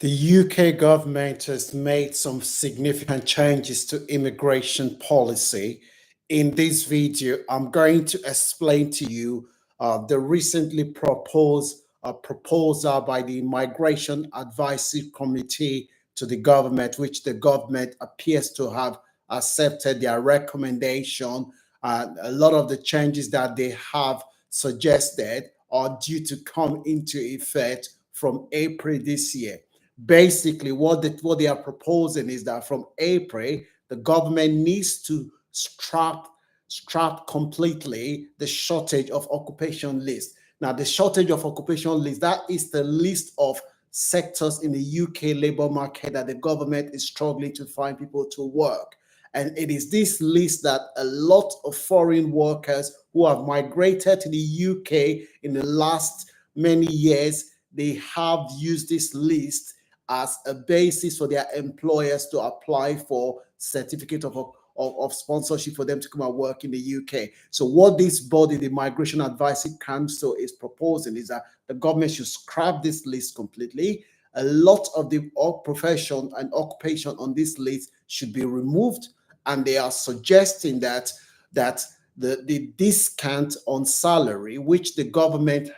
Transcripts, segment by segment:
The UK government has made some significant changes to immigration policy. In this video, I'm going to explain to you the recently proposed proposal by the Migration Advisory Committee to the government, which the government appears to have accepted their recommendation. A lot of the changes that they have suggested are due to come into effect from April this year. Basically, what they are proposing is that from April, the government needs to strap completely the shortage of occupation list. Now, the shortage of occupation list, that is the list of sectors in the UK labor market that the government is struggling to find people to work. And it is this list that a lot of foreign workers who have migrated to the UK in the last many years, they have used this list as a basis for their employers to apply for certificate of sponsorship for them to come and work in the UK. So what this body, the Migration Advisory Council, is proposing is that the government should scrap this list completely. A lot of the profession and occupation on this list should be removed, and they are suggesting that the discount on salary, which the government,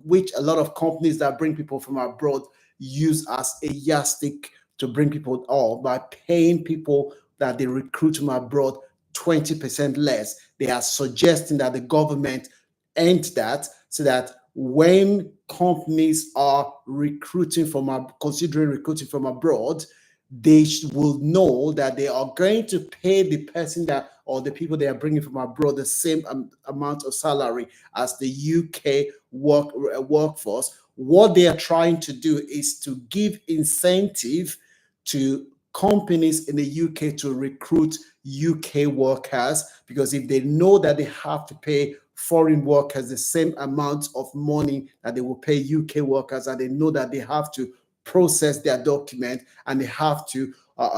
which a lot of companies that bring people from abroad use as a yardstick to bring people out by paying people that they recruit from abroad 20% less. They are suggesting that the government end that, so that when companies are considering recruiting from abroad, they will know that they are going to pay the person that, or the people they are bringing from abroad, the same amount of salary as the UK workforce. What they are trying to do is to give incentive to companies in the UK to recruit UK workers, because if they know that they have to pay foreign workers the same amount of money that they will pay UK workers, and they know that they have to process their document and they have to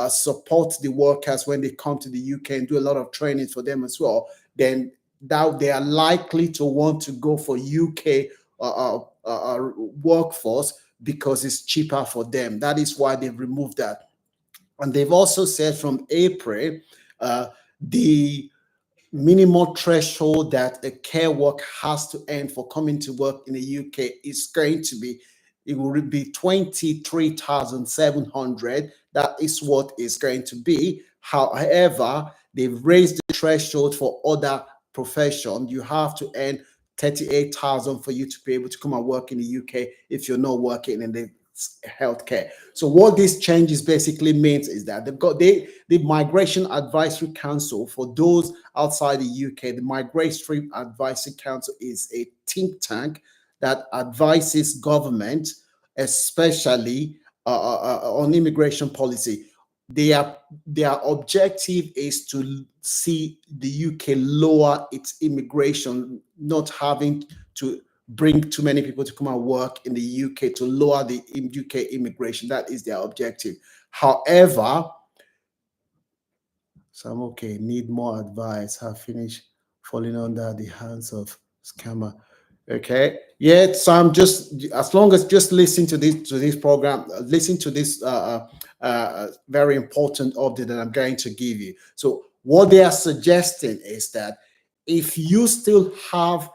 support the workers when they come to the UK and do a lot of training for them as well, then that they are likely to want to go for UK workforce because it's cheaper for them. That is why they've removed that. And they've also said from April, the minimum threshold that a care work has to earn for coming to work in the UK is going to be, it will be 23,700. That is what it's going to be. However, they've raised the threshold for other professions. You have to earn 38,000 for you to be able to come and work in the UK if you're not working in the healthcare. So what this changes basically means is that the Migration Advisory Council, for those outside the UK, the Migration Advisory Council is a think tank that advises government, especially on immigration policy. Their objective is to see the UK lower its immigration, not having to bring too many people to come and work in the UK, to lower the UK immigration. That is their objective. However, so I'm okay, need more advice. Have finished falling under the hands of scammer. Okay, yeah, so I'm just, as long as just listen to this program, listen to this very important update that I'm going to give you. So what they are suggesting is that if you still have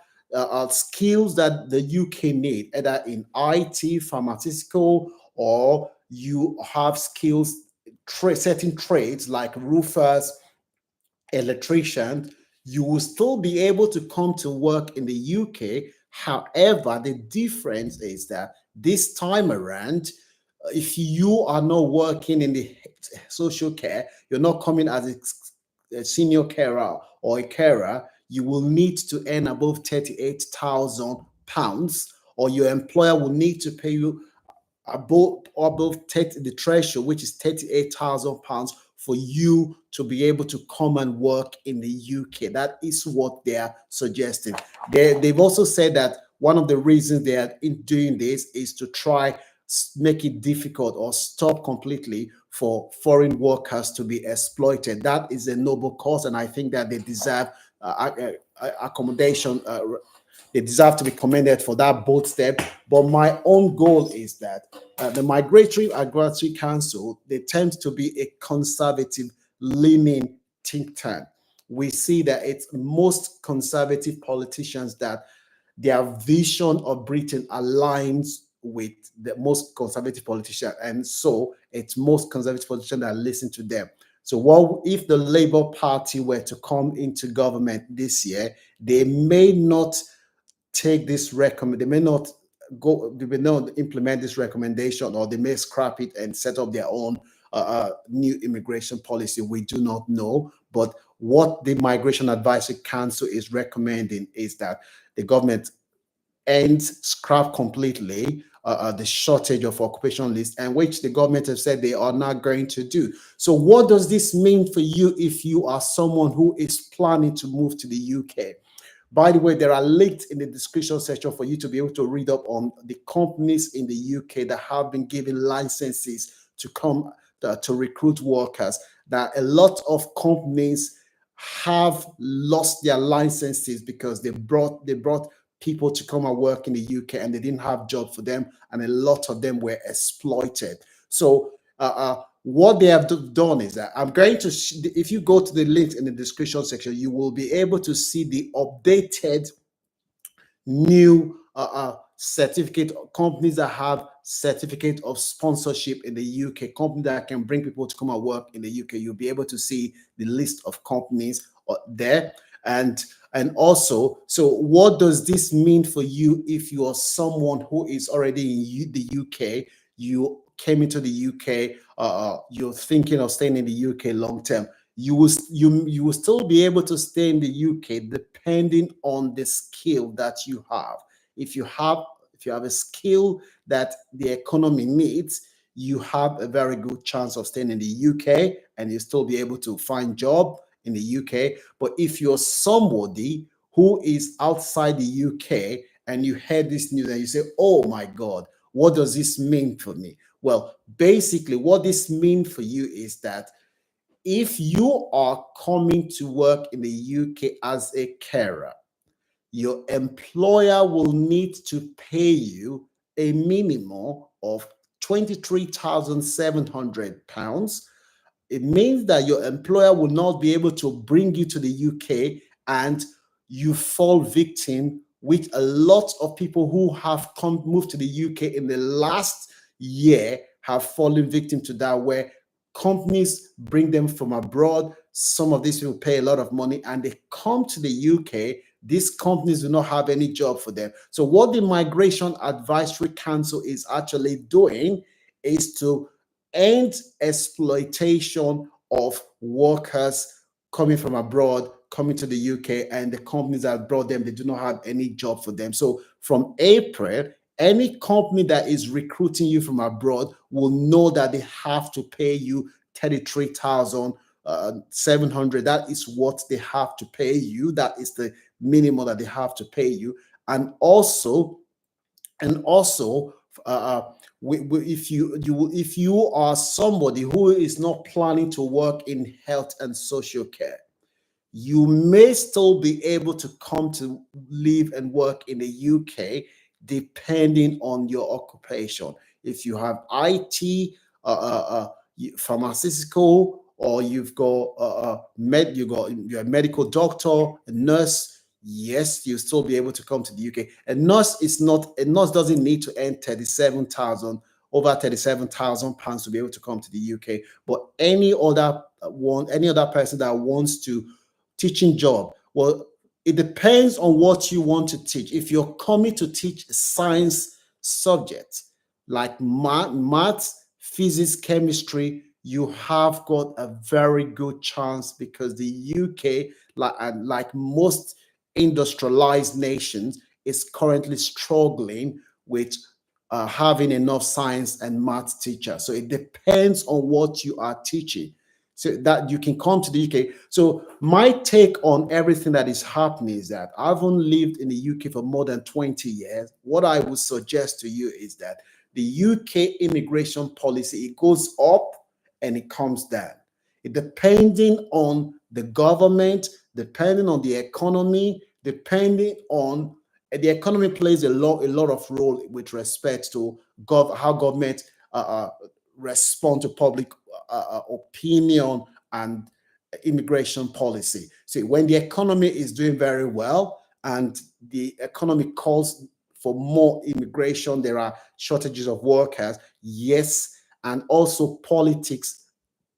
skills that the UK need, either in IT, pharmaceutical, or you have skills, certain trades like roofers, electricians, you will still be able to come to work in the UK. However, the difference is that this time around, if you are not working in the social care, you're not coming as a senior carer or a carer, you will need to earn above £38,000, or your employer will need to pay you above 30, the threshold, which is £38,000, for you to be able to come and work in the UK. That is what they are suggesting. They've also said that one of the reasons they are doing this is to try make it difficult or stop completely for foreign workers to be exploited. That is a noble cause, and I think that they deserve accommodation. They deserve to be commended for that bold step. But my own goal is that the Migratory Advisory Council, they tend to be a conservative leaning think tank. We see that it's most conservative politicians that their vision of Britain aligns with the most conservative politician, and so it's most conservative politicians that listen to them. So, what if the Labour Party were to come into government this year? They may not take this recommend. They may not They may not implement this recommendation, or they may scrap it and set up their own new immigration policy. We do not know, but what the Migration Advisory Council is recommending is that the government ends, scrap completely the shortage of occupation list, and which the government have said they are not going to do. So what does this mean for you if you are someone who is planning to move to the UK? By the way, there are links in the description section for you to be able to read up on the companies in the UK that have been given licenses to come to recruit workers. That a lot of companies have lost their licenses because they brought people to come and work in the UK and they didn't have jobs for them, and a lot of them were exploited. So what they have done is that I'm going to, if you go to the link in the description section, you will be able to see the updated new certificate companies that have certificate of sponsorship in the UK, companies that can bring people to come and work in the UK. You'll be able to see the list of companies there. And also, so what does this mean for you if you are someone who is already in the UK? You came into the UK, you're thinking of staying in the UK long term. You will still be able to stay in the UK depending on the skill that you have. If you have a skill that the economy needs, you have a very good chance of staying in the UK, and you still be able to find job in the UK. But if you're somebody who is outside the UK and you heard this news and you say, oh my God, what does this mean for me? Well, basically what this means for you is that if you are coming to work in the UK as a carer, your employer will need to pay you a minimum of £23,700. It means that your employer will not be able to bring you to the UK, and you fall victim with a lot of people who have moved to the UK in the last year have fallen victim to that, where companies bring them from abroad. Some of these people pay a lot of money and they come to the UK. These companies do not have any job for them. So what the Migration Advisory Council is actually doing is to end exploitation of workers coming from abroad, coming to the UK, and the companies that brought them, they do not have any job for them. So from April, any company that is recruiting you from abroad will know that they have to pay you 33,700. That is what they have to pay you. That is the minimum that they have to pay you. And also, if you are somebody who is not planning to work in health and social care, you may still be able to come to live and work in the UK depending on your occupation. If you have IT, pharmaceutical, or you've got you're a medical doctor, a nurse, yes, you'll still be able to come to the UK. A nurse doesn't need to earn over 37,000 pounds to be able to come to the UK. But any other person that wants to teaching job, well, it depends on what you want to teach. If you're coming to teach science subjects like math, physics, chemistry, you have got a very good chance, because the UK, like most industrialized nations, is currently struggling with having enough science and math teachers. So it depends on what you are teaching, so that you can come to the UK. So my take on everything that is happening is that I haven't lived in the UK for more than 20 years. What I would suggest to you is that the UK immigration policy, it goes up and it comes down. It depending on the government, depending on the economy, depending on the economy plays a lot of role with respect to how government uh, uh, respond to public opinion and immigration policy. So when the economy is doing very well and the economy calls for more immigration, there are shortages of workers, yes, and also politics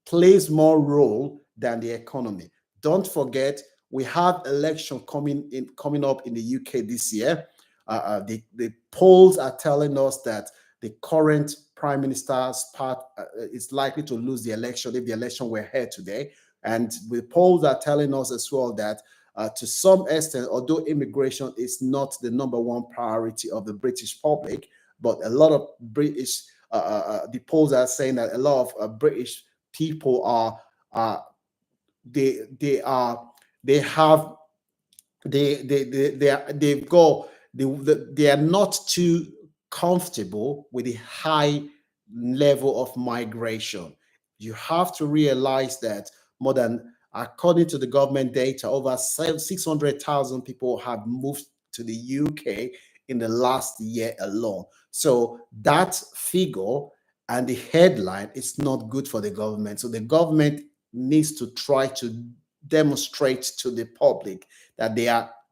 plays more role than the economy. Don't forget, we have election coming up in the UK this year. The polls are telling us that the current prime minister's part is likely to lose the election if the election were held today. And the polls are telling us as well that to some extent, although immigration is not the number one priority of the British public, but a lot of the polls are saying that a lot of British people are they are they have they've got they are not too comfortable with the high level of migration. You have to realize that more than, according to the government data, over 600,000 people have moved to the UK in the last year alone. So that figure and the headline is not good for the government. So the government needs to try to demonstrate to the public that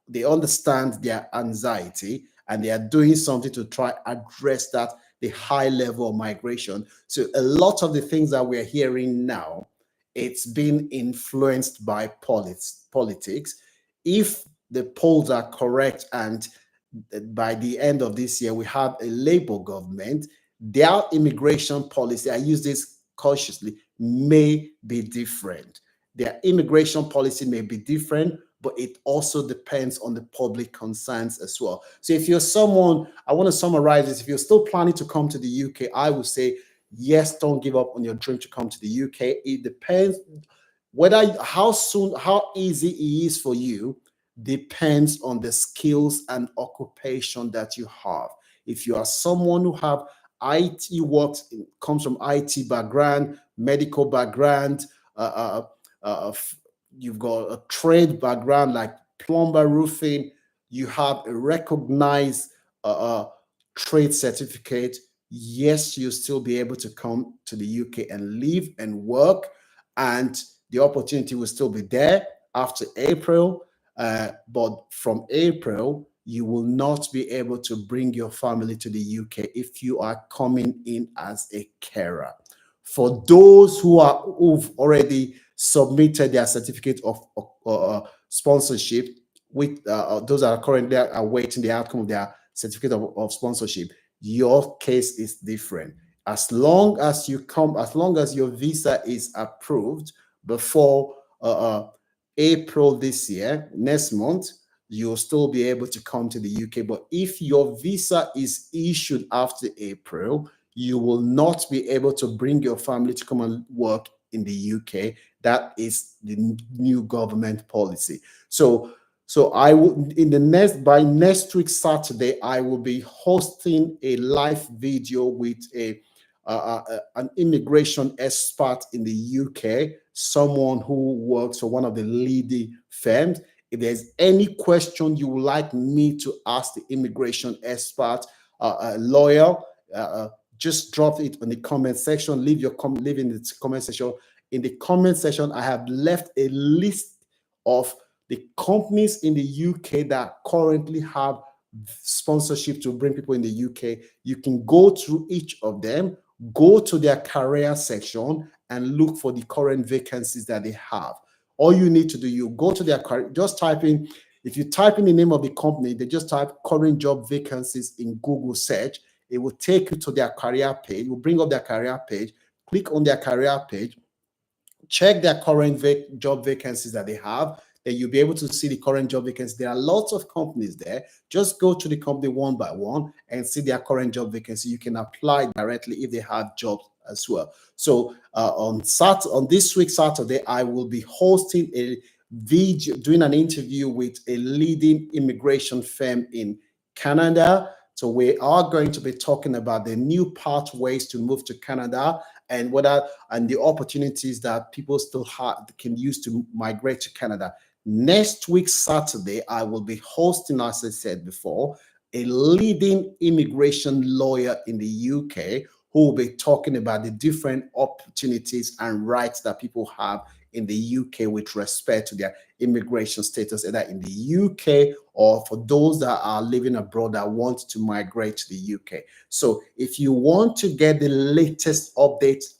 they understand their anxiety and they are doing something to try address that, the high level of migration. So a lot of the things that we're hearing now, it's been influenced by politics. If the polls are correct and by the end of this year we have a Labour government, their immigration policy, I use this cautiously, may be different. Their immigration policy may be different, but it also depends on the public concerns as well. So if you're someone, I want to summarize this, if you're still planning to come to the UK, I would say, yes, don't give up on your dream to come to the UK. It depends whether how soon, how easy it is for you depends on the skills and occupation that you have. If you are someone who have IT works, comes from IT background, medical background, you've got a trade background like plumber, roofing, you have a recognized trade certificate, yes, you'll still be able to come to the UK and live and work, and the opportunity will still be there after April. But from April, you will not be able to bring your family to the UK if you are coming in as a carer. For those who've already submitted their certificate of sponsorship, with those that are currently awaiting the outcome of their certificate of sponsorship, your case is different. As long as your visa is approved before April this year, next month, you'll still be able to come to the UK. But if your visa is issued after April, you will not be able to bring your family to come and work in the UK. That is the new government policy. So I will, by next week Saturday, I will be hosting a live video with an immigration expert in the UK, someone who works for one of the leading firms. If there's any question you would like me to ask the immigration expert, lawyer, just drop it in the comment section. Leave in the comment section. In the comment section, I have left a list of the companies in the UK that currently have sponsorship to bring people in the UK. You can go through each of them, go to their career section and look for the current vacancies that they have. All you need to do, you go to their career, just type in, if you type in the name of the company, they just type current job vacancies in Google search. It will take you to their career page. It will bring up their career page. Click on their career page, check their current job vacancies that they have. Then you'll be able to see the current job vacancies. There are lots of companies there. Just go to the company one by one and see their current job vacancy. You can apply directly if they have jobs as well. So on this week Saturday, I will be hosting a video, doing an interview with a leading immigration firm in Canada. So we are going to be talking about the new pathways to move to Canada and the opportunities that people still can use to migrate to Canada. Next week, Saturday, I will be hosting, as I said before, a leading immigration lawyer in the UK who will be talking about the different opportunities and rights that people have in the UK with respect to their immigration status, either in the UK or for those that are living abroad that want to migrate to the UK. So if you want to get the latest updates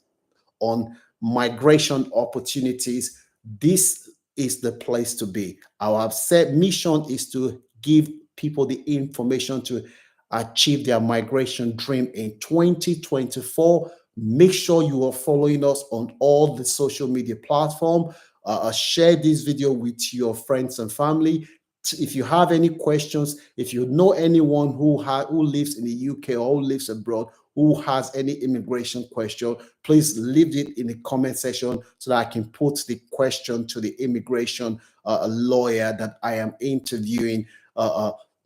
on migration opportunities, this is the place to be. Our set mission is to give people the information to achieve their migration dream in 2024. Make sure you are following us on all the social media platforms. Share this video with your friends and family. If you have any questions, if you know anyone who lives in the UK or who lives abroad, who has any immigration question, please leave it in the comment section so that I can put the question to the immigration lawyer that I am interviewing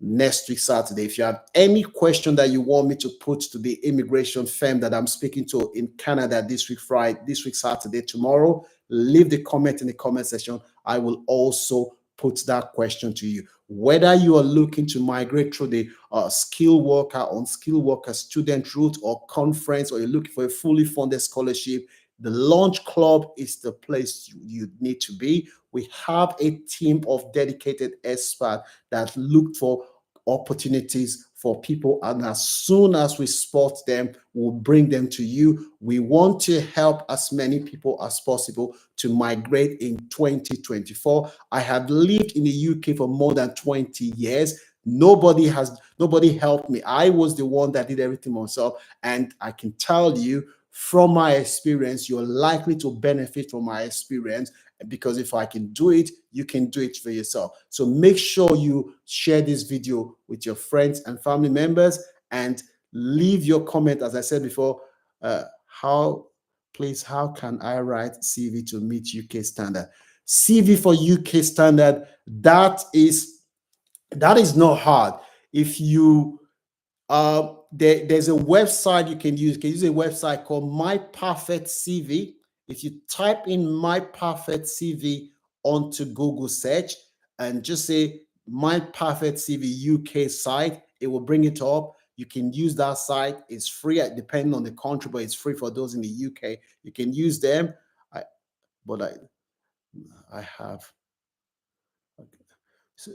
next week, Saturday. If you have any question that you want me to put to the immigration firm that I'm speaking to in Canada this week, Saturday, tomorrow, leave the comment in the comment section. I will also put that question to you. Whether you are looking to migrate through the skilled worker, unskilled worker, student route, or conference, or you're looking for a fully funded scholarship, the Launch Club is the place you need to be. We have a team of dedicated experts that look for opportunities for people, and as soon as we spot them, we'll bring them to you. We want to help as many people as possible to migrate in 2024. I have lived in the UK for more than 20 years. Nobody helped me. I was the one that did everything myself, and I can tell you from my experience, you're likely to benefit from my experience, because if I can do it, you can do it for yourself. So make sure you share this video with your friends and family members, and leave your comment. As I said before, how can I write CV to meet UK standard? CV for UK standard, that is not hard. If you there's a website you can use. You can use a website called My Perfect CV. If you type in My Perfect CV onto Google search and just say My Perfect CV UK site, it will bring it up. You can use that site. It's free, depending on the country, but it's free for those in the UK. You can use them. I have. So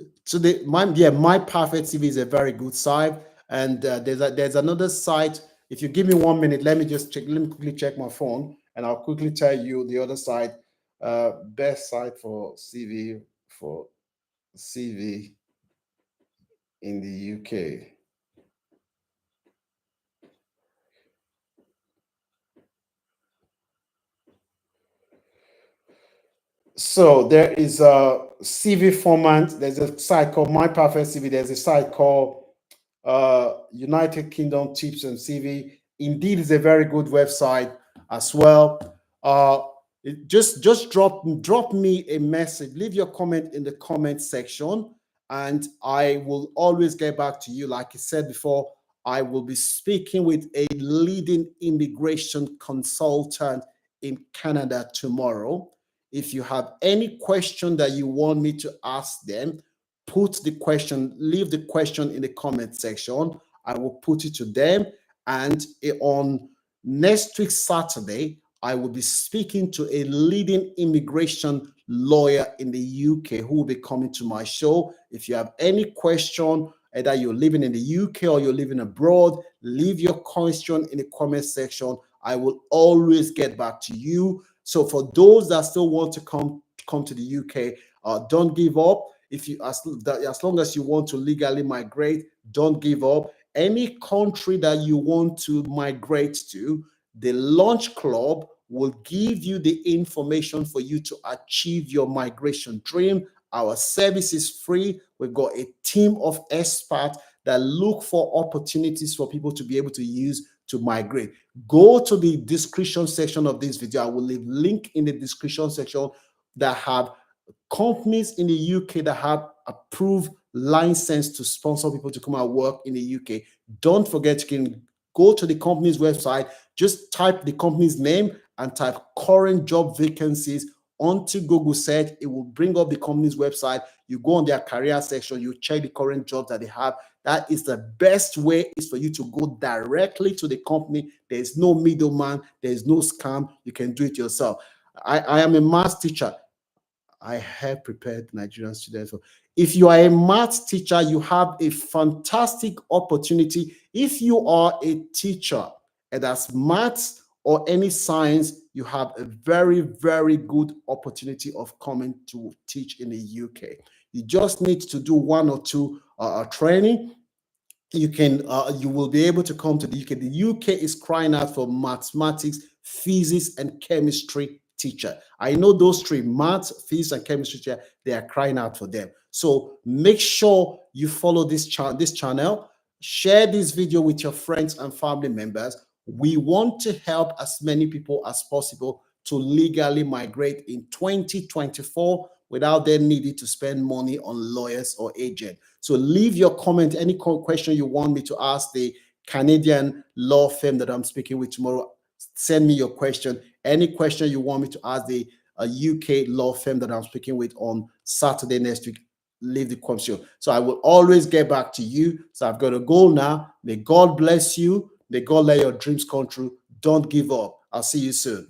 My Perfect CV is a very good site, and there's another site. If you give me 1 minute, let me quickly check my phone, and I'll quickly tell you the other site. Best site for CV in the UK. So there is a CV format. There's a site called My Perfect CV. There's a site called United Kingdom Tips and CV. Indeed, is a very good website as well. Just drop me a message. Leave your comment in the comment section, and I will always get back to you. Like I said before, I will be speaking with a leading immigration consultant in Canada tomorrow. If you have any question that you want me to ask them, leave the question in the comment section. I will put it to them. And on next week, Saturday, I will be speaking to a leading immigration lawyer in the UK who will be coming to my show. If you have any question, either you're living in the UK or you're living abroad, leave your question in the comment section. I will always get back to you. So for those that still want to come to the UK, don't give up. If you as long as you want to legally migrate, don't give up. Any country that you want to migrate to, the Launch Club will give you the information for you to achieve your migration dream. Our service is free. We've got a team of experts that look for opportunities for people to be able to use to migrate. Go to the description section of this video. I will leave link in the description section that have companies in the UK that have approved license to sponsor people to come and work in the UK. Don't forget, you can go to the company's website, Just type the company's name and type current job vacancies onto Google search. It will bring up the company's website. You go on their career section, you check the current jobs that they have. That is the best way, is for you to go directly to the company. There's no middleman, there's no scam. You can do it yourself. I am a math teacher. I have prepared Nigerian students for. If you are a math teacher, you have a fantastic opportunity. If you are a teacher, and that's maths or any science, you have a very, very good opportunity of coming to teach in the UK. You just need to do one or two training. You will be able to come to the UK. The UK is crying out for mathematics, physics, and chemistry teacher. I know those three, math, physics, and chemistry teacher, they are crying out for them. So make sure you follow this channel, share this video with your friends and family members. We want to help as many people as possible to legally migrate in 2024 without them needing to spend money on lawyers or agents. So leave your comment, any question you want me to ask the Canadian law firm that I'm speaking with tomorrow. Send me your question. Any question you want me to ask the UK law firm that I'm speaking with on Saturday next week, leave the question. So I will always get back to you. So I've got a goal now. May God bless you. May God let your dreams come true. Don't give up. I'll see you soon.